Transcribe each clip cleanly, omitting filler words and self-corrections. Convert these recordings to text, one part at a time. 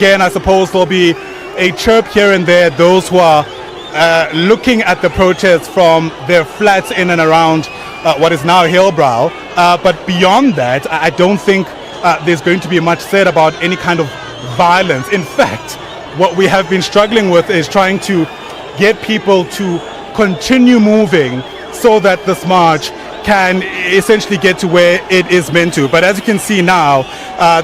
Again, I suppose there'll be a chirp here and there, those who are looking at the protests from their flats in and around what is now Hillbrow. But beyond that, I don't think there's going to be much said about any kind of violence. In fact, what we have been struggling with is trying to get people to continue moving so that this march can essentially get to where it is meant to. But as you can see now,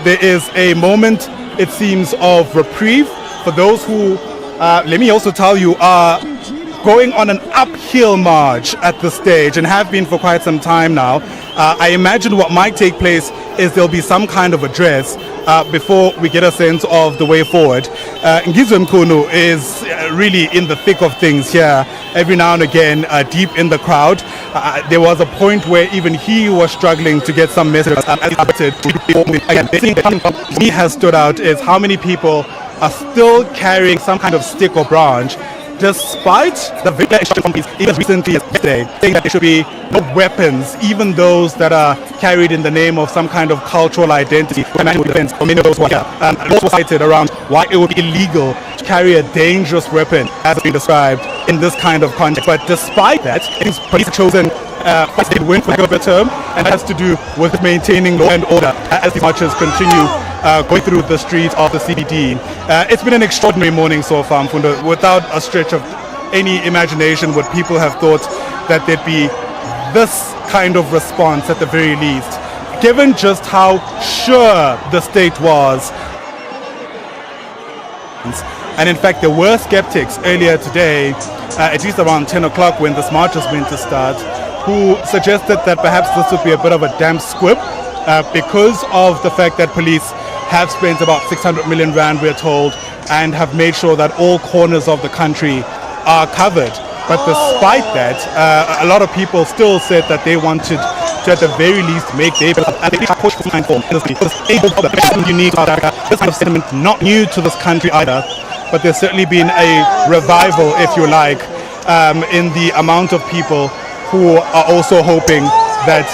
there is a moment, it seems, of reprieve for those who, let me also tell you, are going on an uphill march at this stage and have been for quite some time now. I imagine what might take place is there'll be some kind of address before we get a sense of the way forward. Ngizwe Mkhunu is really in the thick of things here, every now and again, deep in the crowd. There was a point where even he was struggling to get some messages. Again, the thing that me has stood out is how many people are still carrying some kind of stick or branch, despite the companies even recently yesterday saying that there should be no weapons, even those that are carried in the name of some kind of cultural identity. National defense for many of those who are here. Also cited around why it would be illegal to carry a dangerous weapon, as has been described in this kind of context. But despite that, I think police have chosen quite a win, for lack of a term, and that has to do with maintaining law and order as the marchers continue going through the streets of the CBD. It's been an extraordinary morning so far, Mfundo. Without a stretch of any imagination would people have thought that there'd be this kind of response at the very least, given just how sure the state was. And in fact, there were skeptics earlier today, at least around 10 o'clock when this march was meant to start, who suggested that perhaps this would be a bit of a damp squib because of the fact that police have spent about 600 million rand, we're told, and have made sure that all corners of the country are covered. But despite that, a lot of people still said that they wanted to, at the very least, make their unique. This kind of sentiment not new to this country either, but there's certainly been a revival, if you like, in the amount of people who are also hoping that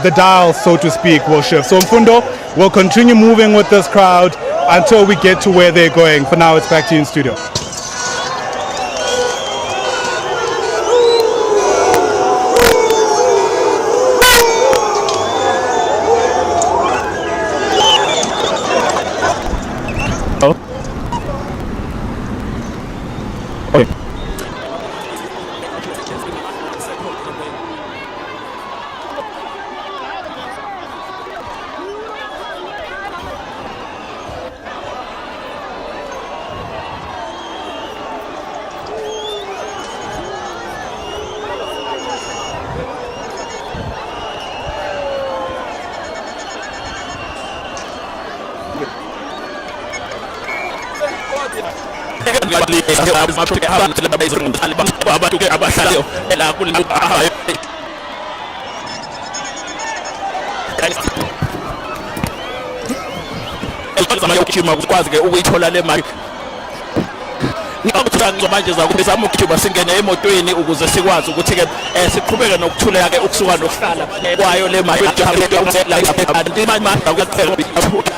the dial, so to speak, will shift. So Mfundo, we'll continue moving with this crowd until we get to where they're going. For now, it's back to you in studio. Okay. ukwazi ke ukuyithola le mali ngiyakuthola manje zakubizama ukujuma singene emotweni ukuze sikwazi ukuthi ke siqhubeke nokuthuleka ke ukusuka nokuhlala kwayo le mali